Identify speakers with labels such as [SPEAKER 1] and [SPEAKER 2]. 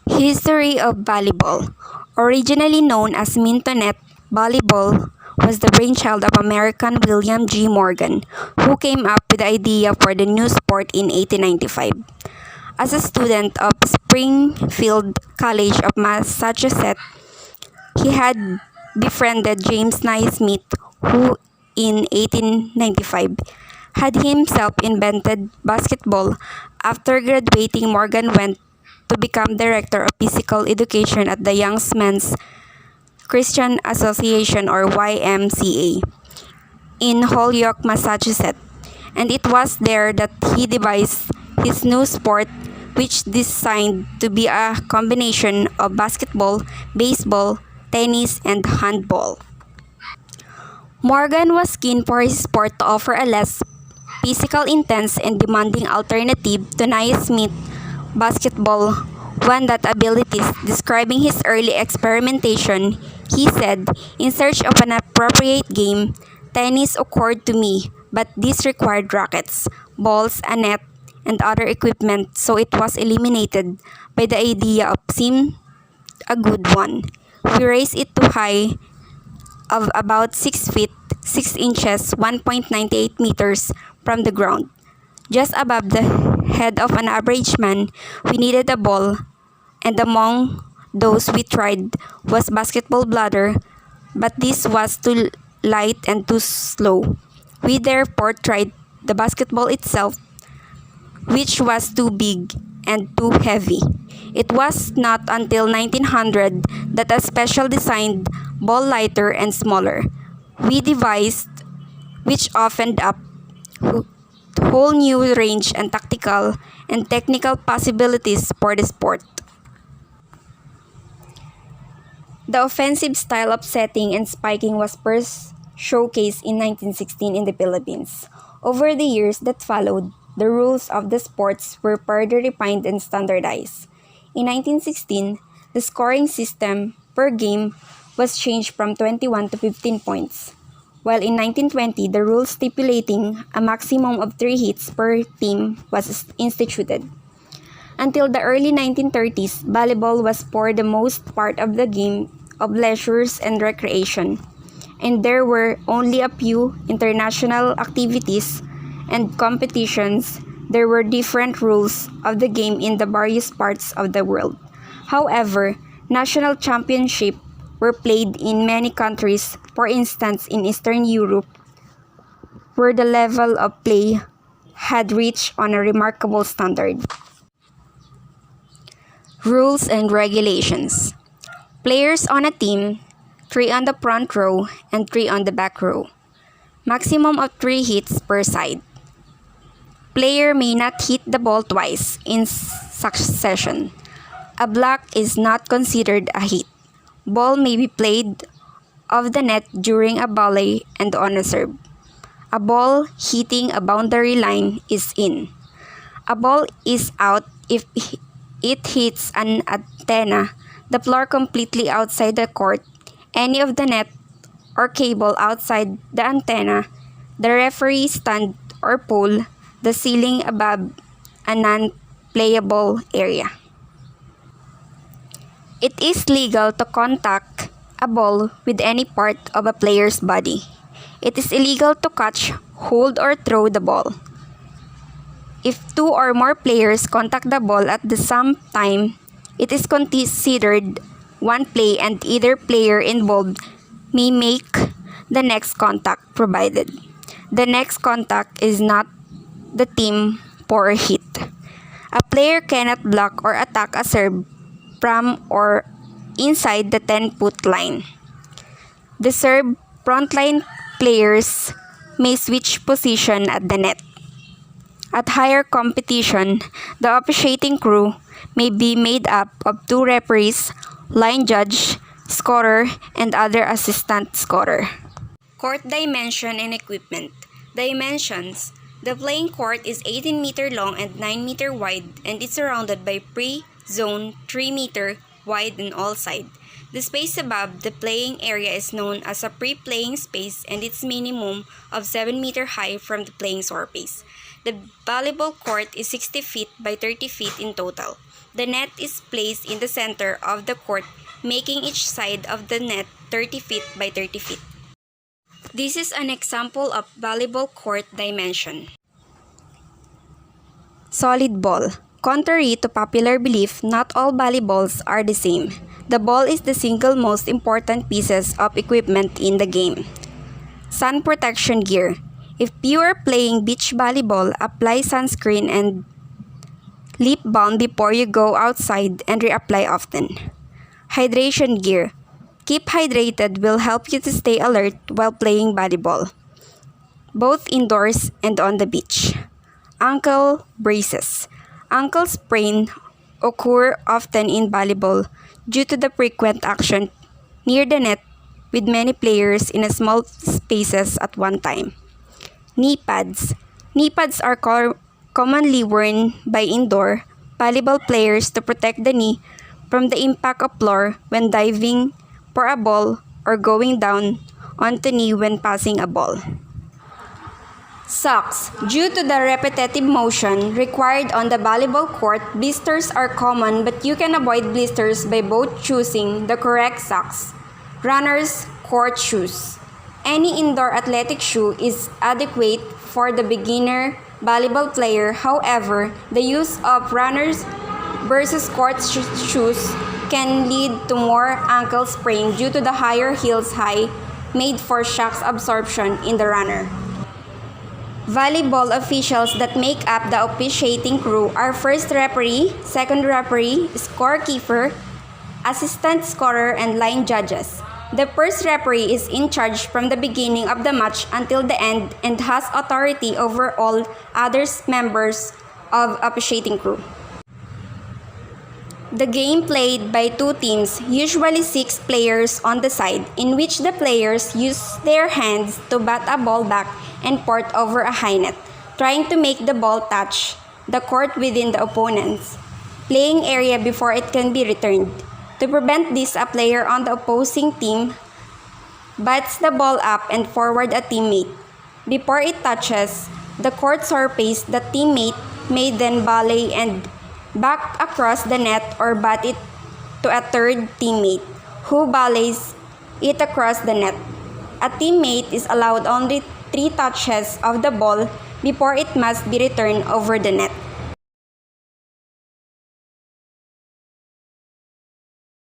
[SPEAKER 1] History of volleyball. Originally known as Mintonet, volleyball was the brainchild of American William G. Morgan, who came up with the idea for the new sport in 1895. As a student of Springfield College of Massachusetts, he had befriended James Naismith, who in 1895 had himself invented basketball. After graduating, Morgan went to become director of physical education at the Young Men's Christian Association or YMCA in Holyoke, Massachusetts. And it was there that he devised his new sport, which designed to be a combination of basketball, baseball, tennis, and handball. Morgan was keen for his sport to offer a less physical, intense, and demanding alternative to Naismith basketball, one that abilities. Describing his early experimentation, he said, "In search of an appropriate game, tennis occurred to me, but this required rackets, balls, a net, and other equipment, so it was eliminated by the idea of seemed a good one. We raised it to high of about 6 feet 6 inches 1.98 meters from the ground. Just above the head of an average man, we needed a ball, and among those we tried was basketball bladder, but this was too light and too slow. We therefore tried the basketball itself, which was too big and too heavy. It was not until 1900 that a special designed ball lighter and smaller we devised, which opened up whole new range and tactical and technical possibilities for the sport. The offensive style of setting and spiking was first showcased in 1916 in the Philippines. Over the years that followed, the rules of the sports were further refined and standardized. In 1916, the scoring system per game was changed from 21 to 15 points, while in 1920, the rule stipulating a maximum of 3 hits per team was instituted. Until the early 1930s, volleyball was for the most part of the game of leisures and recreation, and there were only a few international activities and competitions. There were different rules of the game in the various parts of the world. However, national championships were played in many countries, for instance in Eastern Europe, where the level of play had reached on a remarkable standard. Rules and regulations. Players on a team, 3 on the front row and 3 on the back row. Maximum of 3 hits per side. Player may not hit the ball twice in succession. A block is not considered a hit. Ball may be played off the net during a volley and on a serve. A ball hitting a boundary line is in. A ball is out if it hits an antenna, the floor completely outside the court, any of the net or cable outside the antenna, the referee stand or pole, the ceiling above a non-playable area. It is legal to contact a ball with any part of a player's body. It is illegal to catch, hold, or throw the ball. If 2 or more players contact the ball at the same time, it is considered one play and either player involved may make the next contact provided the next contact is not the team for a hit. A player cannot block or attack a serve from or inside the 10-foot line. The serve frontline players may switch position at the net. At higher competition, the officiating crew may be made up of 2 referees, line judge, scorer, and other assistant scorer. Court dimension and equipment. Dimensions. The playing court is 18 meter long and 9 meter wide, and is surrounded by pre-zone 3 meter wide on all sides. The space above the playing area is known as a pre-playing space, and its minimum of 7 meter high from the playing surface. The volleyball court is 60 feet by 30 feet in total. The net is placed in the center of the court, making each side of the net 30 feet by 30 feet. This is an example of volleyball court dimension. Solid ball. Contrary to popular belief, not all volleyballs are the same. The ball is the single most important pieces of equipment in the game. Sun protection gear. If you are playing beach volleyball, apply sunscreen and lip balm before you go outside and reapply often. Hydration gear. Keep hydrated will help you to stay alert while playing volleyball, both indoors and on the beach. Ankle braces. Ankle sprain occur often in volleyball due to the frequent action near the net with many players in a small spaces at one time. Knee pads. Knee pads are commonly worn by indoor volleyball players to protect the knee from the impact of floor when diving for a ball or going down onto knee when passing a ball. Socks. Due to the repetitive motion required on the volleyball court, blisters are common, but you can avoid blisters by both choosing the correct socks. Runners' court shoes. Any indoor athletic shoe is adequate for the beginner volleyball player. However, the use of runners versus court shoes can lead to more ankle sprain due to the higher heels height made for shock absorption in the runner. Volleyball officials that make up the officiating crew are first referee, second referee, scorekeeper, assistant scorer, and line judges. The first referee is in charge from the beginning of the match until the end and has authority over all other members of officiating crew. The game played by two teams, usually 6 players on the side, in which the players use their hands to bat a ball back and forth over a high net, trying to make the ball touch the court within the opponent's playing area before it can be returned. To prevent this, a player on the opposing team bats the ball up and forward a teammate. Before it touches the court surface, the teammate may then volley and back across the net or bat it to a third teammate, who volleys it across the net. A teammate is allowed only 3 touches of the ball before it must be returned over the net.